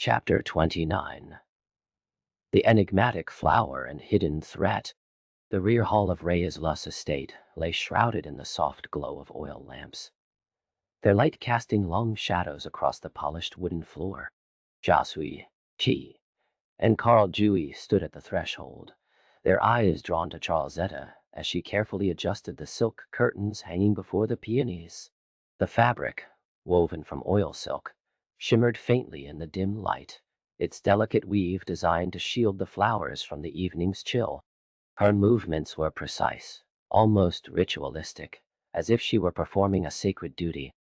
Chapter 29. The enigmatic flower and hidden threat. The rear hall of Reyes Lu's estate lay shrouded in the soft glow of oil lamps, their light casting long shadows across the polished wooden floor. Josue, and Karl Jui stood at the threshold, their eyes drawn to Charlesetta as she carefully adjusted the silk curtains hanging before the peonies. The fabric, woven from oil silk, shimmered faintly in the dim light, its delicate weave designed to shield the flowers from the evening's chill. Her movements were precise, almost ritualistic, as if she were performing a sacred duty.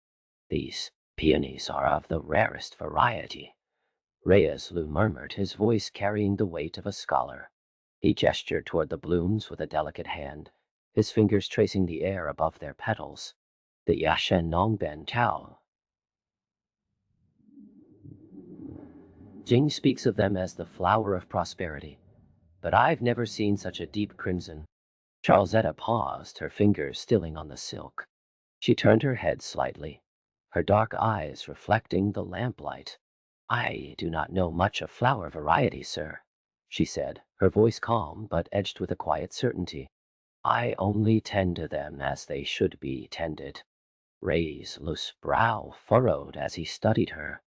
"These peonies are of the rarest variety," Reyes Lu murmured, his voice carrying the weight of a scholar. He gestured toward the blooms with a delicate hand, his fingers tracing the air above their petals. "The Yashen Nongben Tao. Jing speaks of them as the flower of prosperity, but I've never seen such a deep crimson." Charlesetta paused, her fingers stilling on the silk. She turned her head slightly, her dark eyes reflecting the lamplight. "I do not know much of flower varieties, sir," she said, her voice calm but edged with a quiet certainty. "I only tend to them as they should be tended." Reyes Lu's brow furrowed as he studied her.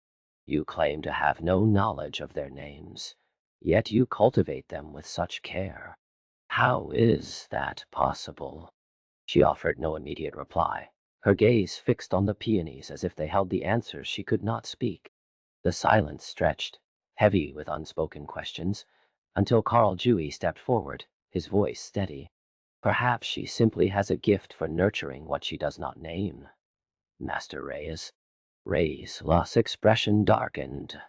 "You claim to have no knowledge of their names, yet you cultivate them with such care. How is that possible?" She offered no immediate reply, her gaze fixed on the peonies as if they held the answers she could not speak. The silence stretched, heavy with unspoken questions, until Karl Jui stepped forward, his voice steady. "Perhaps she simply has a gift for nurturing what she does not name, Master Reyes." Reyes Lu's expression darkened.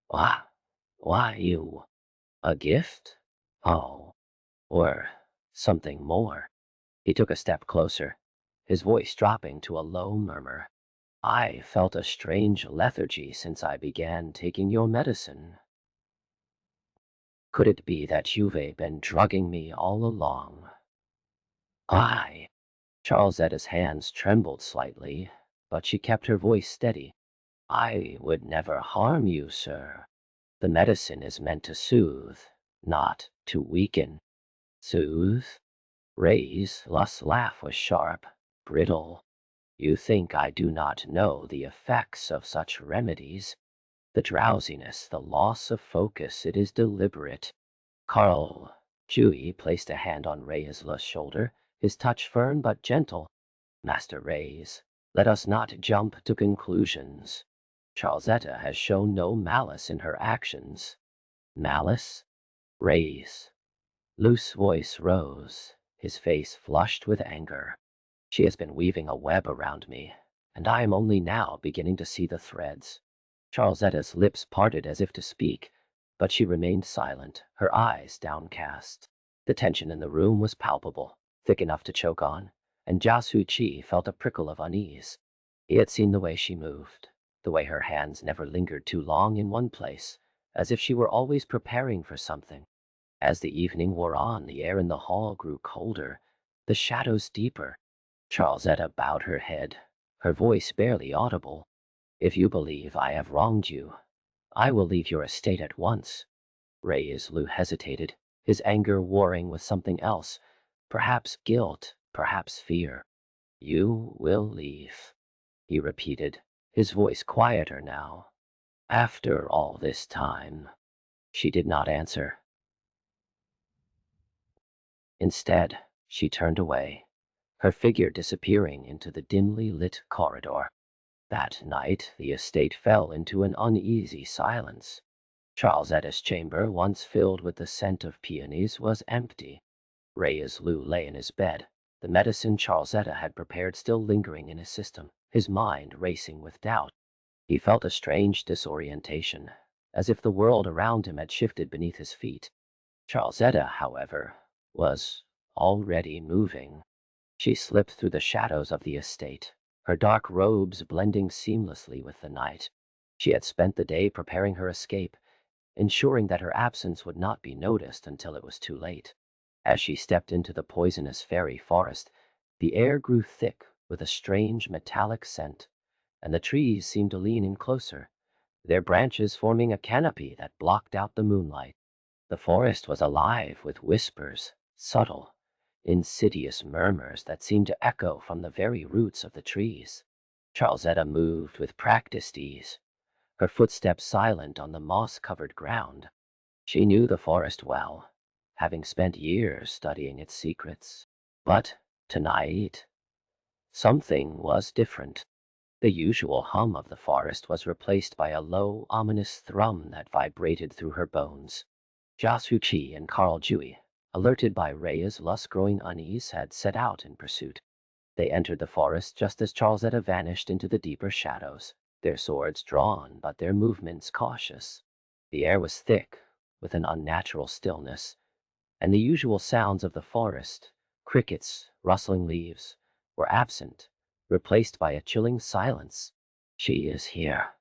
Why you? A gift? Oh, or something more?" He took a step closer, his voice dropping to a low murmur. "I felt a strange lethargy since I began taking your medicine. Could it be that you've been drugging me all along?" "I..." Charlesetta's hands trembled slightly, but she kept her voice steady. "I would never harm you, sir. The medicine is meant to soothe, not to weaken." "Soothe?" Reyes Lu's laugh was sharp, brittle. "You think I do not know the effects of such remedies? The drowsiness, the loss of focus, it is deliberate." Karl Jui placed a hand on Reyes Lu's shoulder, his touch firm but gentle. "Master Reyes, let us not jump to conclusions. Charlesetta has shown no malice in her actions." "Malice?" Reyes Lu's voice rose, his face flushed with anger. "She has been weaving a web around me, and I am only now beginning to see the threads." Charlesetta's lips parted as if to speak, but she remained silent, her eyes downcast. The tension in the room was palpable, thick enough to choke on, and Josue felt a prickle of unease. He had seen the way she moved, the way her hands never lingered too long in one place, as if she were always preparing for something. As the evening wore on, the air in the hall grew colder, the shadows deeper. Charlesetta bowed her head, her voice barely audible. "If you believe I have wronged you, I will leave your estate at once." Reyes Lu hesitated, his anger warring with something else, perhaps guilt, perhaps fear. "You will leave," he repeated, his voice quieter now. "After all this time." She did not answer. Instead, she turned away, her figure disappearing into the dimly lit corridor. That night, the estate fell into an uneasy silence. Charlesetta's chamber, once filled with the scent of peonies, was empty. Reyes Lu lay in his bed, the medicine Charlesetta had prepared still lingering in his system, his mind racing with doubt. He felt a strange disorientation, as if the world around him had shifted beneath his feet. Charlesetta, however, was already moving. She slipped through the shadows of the estate, her dark robes blending seamlessly with the night. She had spent the day preparing her escape, ensuring that her absence would not be noticed until it was too late. As she stepped into the poisonous fairy forest, the air grew thick with a strange metallic scent, and the trees seemed to lean in closer, their branches forming a canopy that blocked out the moonlight. The forest was alive with whispers, subtle, insidious murmurs that seemed to echo from the very roots of the trees. Charlesetta moved with practiced ease, her footsteps silent on the moss-covered ground. She knew the forest well, having spent years studying its secrets. But tonight, something was different. The usual hum of the forest was replaced by a low, ominous thrum that vibrated through her bones. Josue and Karl Jui, alerted by Reyes Lu's growing unease, had set out in pursuit. They entered the forest just as Charlesetta vanished into the deeper shadows, their swords drawn but their movements cautious. The air was thick, with an unnatural stillness, and the usual sounds of the forest, crickets, rustling leaves, were absent, replaced by a chilling silence. "She is here,"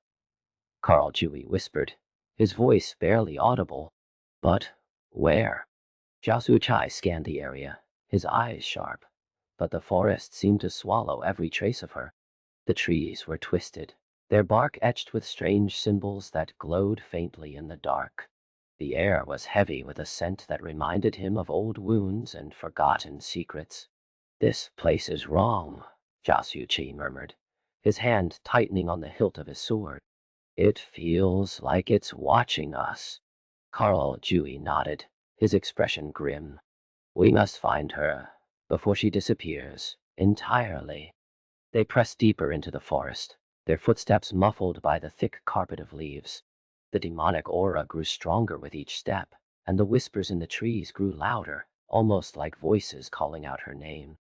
Karl Jui whispered, his voice barely audible. "But where?" Josue scanned the area, his eyes sharp, but the forest seemed to swallow every trace of her. The trees were twisted, their bark etched with strange symbols that glowed faintly in the dark. The air was heavy with a scent that reminded him of old wounds and forgotten secrets. "This place is wrong," Josue murmured, his hand tightening on the hilt of his sword. "It feels like it's watching us." Karl Jui nodded, his expression grim. "We must find her before she disappears entirely." They pressed deeper into the forest, their footsteps muffled by the thick carpet of leaves. The demonic aura grew stronger with each step, and the whispers in the trees grew louder, almost like voices calling out her name.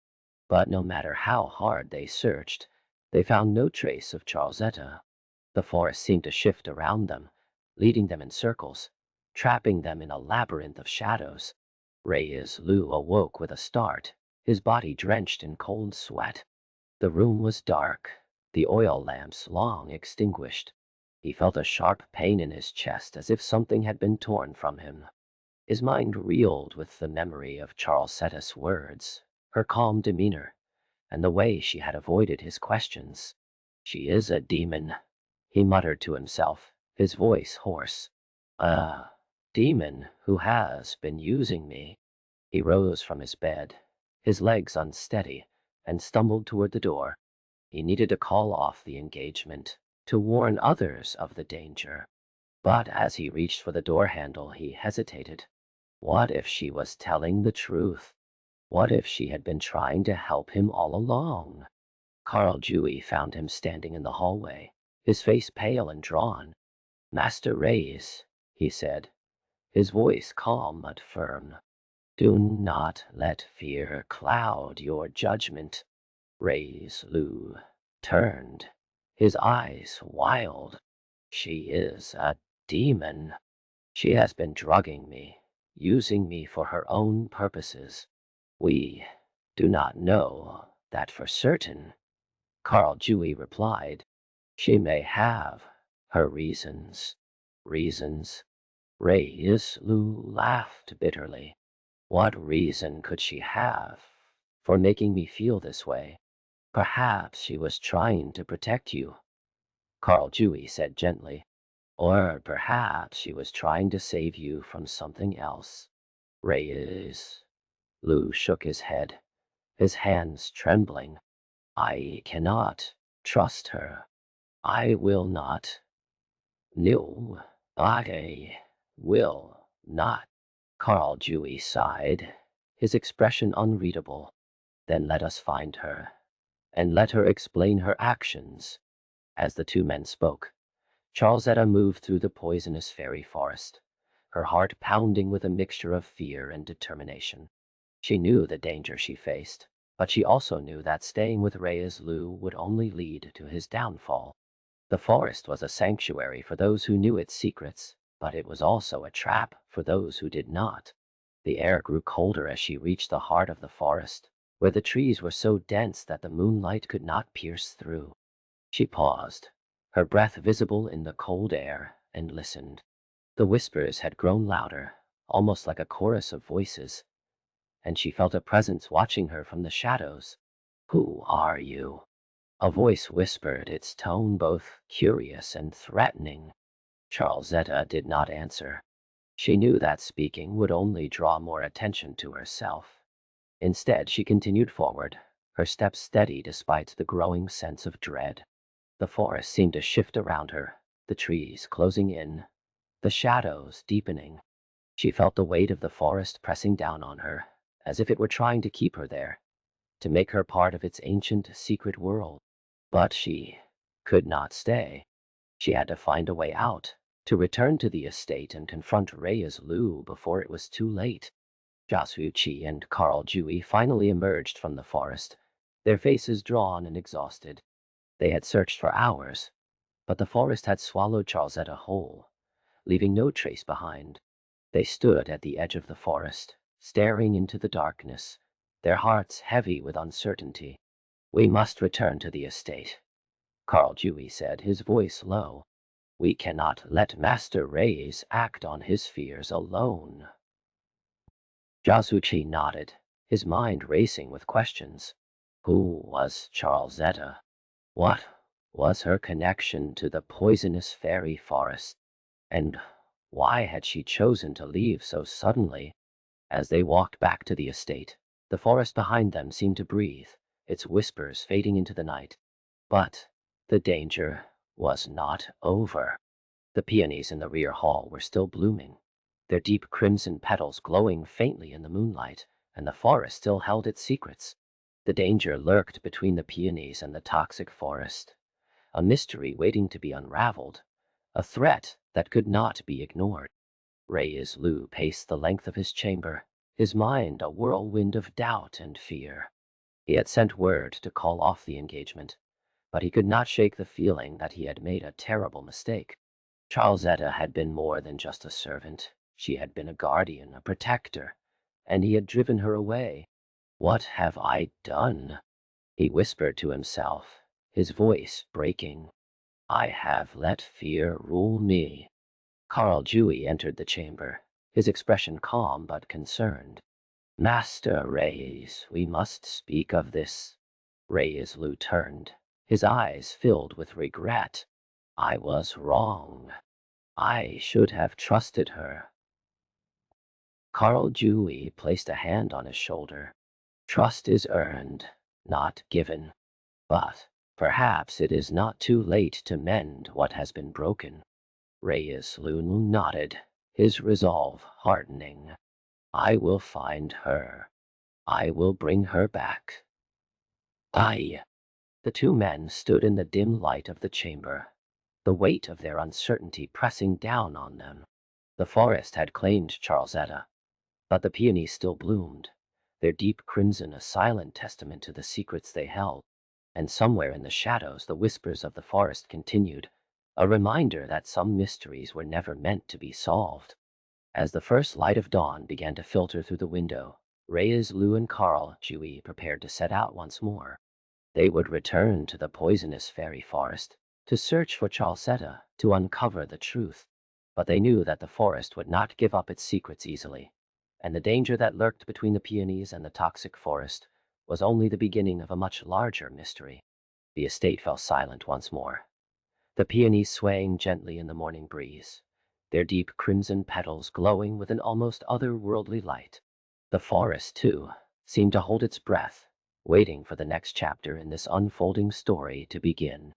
But no matter how hard they searched, they found no trace of Charlesetta. The forest seemed to shift around them, leading them in circles, trapping them in a labyrinth of shadows. Reyes Lu awoke with a start, his body drenched in cold sweat. The room was dark, the oil lamps long extinguished. He felt a sharp pain in his chest as if something had been torn from him. His mind reeled with the memory of Charlesetta's words, her calm demeanor, and the way she had avoided his questions. "She is a demon," he muttered to himself, his voice hoarse. "A demon who has been using me." He rose from his bed, his legs unsteady, and stumbled toward the door. He needed to call off the engagement, to warn others of the danger. But as he reached for the door handle, he hesitated. What if she was telling the truth? What if she had been trying to help him all along? Karl Jui found him standing in the hallway, his face pale and drawn. "Master Reyes," he said, his voice calm but firm. "Do not let fear cloud your judgment." Reyes Lu turned, his eyes wild. "She is a demon. She has been drugging me, using me for her own purposes. We do not know that for certain," Karl Jui replied. "She may have her reasons." "Reasons?" Reyes Lu laughed bitterly. "What reason could she have for making me feel this way?" "Perhaps she was trying to protect you," Karl Jui said gently. "Or perhaps she was trying to save you from something else." Reyes Lu shook his head, his hands trembling. "I cannot trust her. I will not. No, I will not." Karl Jui sighed, his expression unreadable. "Then let us find her, and let her explain her actions." As the two men spoke, Charlesetta moved through the poisonous fairy forest, her heart pounding with a mixture of fear and determination. She knew the danger she faced, but she also knew that staying with Reyes Lu would only lead to his downfall. The forest was a sanctuary for those who knew its secrets, but it was also a trap for those who did not. The air grew colder as she reached the heart of the forest, where the trees were so dense that the moonlight could not pierce through. She paused, her breath visible in the cold air, and listened. The whispers had grown louder, almost like a chorus of voices, and she felt a presence watching her from the shadows. "Who are you?" A voice whispered, its tone both curious and threatening. Charlesetta did not answer. She knew that speaking would only draw more attention to herself. Instead, she continued forward, her steps steady despite the growing sense of dread. The forest seemed to shift around her, the trees closing in, the shadows deepening. She felt the weight of the forest pressing down on her, as if it were trying to keep her there, to make her part of its ancient, secret world. But she could not stay. She had to find a way out, to return to the estate and confront Reyes Lu before it was too late. Josue and Karl Jui finally emerged from the forest, their faces drawn and exhausted. They had searched for hours, but the forest had swallowed Charlesetta whole, leaving no trace behind. They stood at the edge of the forest, staring into the darkness, their hearts heavy with uncertainty. "We must return to the estate," Karl Jui said, his voice low. "We cannot let Master Reyes act on his fears alone." Josue nodded, his mind racing with questions. Who was Charlesetta? What was her connection to the poisonous fairy forest? And why had she chosen to leave so suddenly? As they walked back to the estate, the forest behind them seemed to breathe, its whispers fading into the night. But the danger was not over. The peonies in the rear hall were still blooming, their deep crimson petals glowing faintly in the moonlight, and the forest still held its secrets. The danger lurked between the peonies and the toxic forest, a mystery waiting to be unraveled, a threat that could not be ignored. Reyes Lu paced the length of his chamber, his mind a whirlwind of doubt and fear. He had sent word to call off the engagement, but he could not shake the feeling that he had made a terrible mistake. Charlesetta had been more than just a servant. She had been a guardian, a protector, and he had driven her away. "What have I done?" he whispered to himself, his voice breaking. "I have let fear rule me." Karl Jui entered the chamber, his expression calm but concerned. "Master Reyes, we must speak of this." Reyes Lu turned, his eyes filled with regret. "I was wrong. I should have trusted her." Karl Jui placed a hand on his shoulder. "Trust is earned, not given. But perhaps it is not too late to mend what has been broken." Reyes Lu nodded, his resolve hardening. "I will find her. I will bring her back." I. The two men stood in the dim light of the chamber, the weight of their uncertainty pressing down on them. The forest had claimed Charlesetta, but the peonies still bloomed, their deep crimson a silent testament to the secrets they held. And somewhere in the shadows the whispers of the forest continued, a reminder that some mysteries were never meant to be solved. As the first light of dawn began to filter through the window, Reyes Lu and Karl Jui prepared to set out once more. They would return to the poisonous fairy forest, to search for Charlesetta, to uncover the truth. But they knew that the forest would not give up its secrets easily, and the danger that lurked between the peonies and the toxic forest was only the beginning of a much larger mystery. The estate fell silent once more, the peonies swaying gently in the morning breeze, their deep crimson petals glowing with an almost otherworldly light. The forest, too, seemed to hold its breath, waiting for the next chapter in this unfolding story to begin.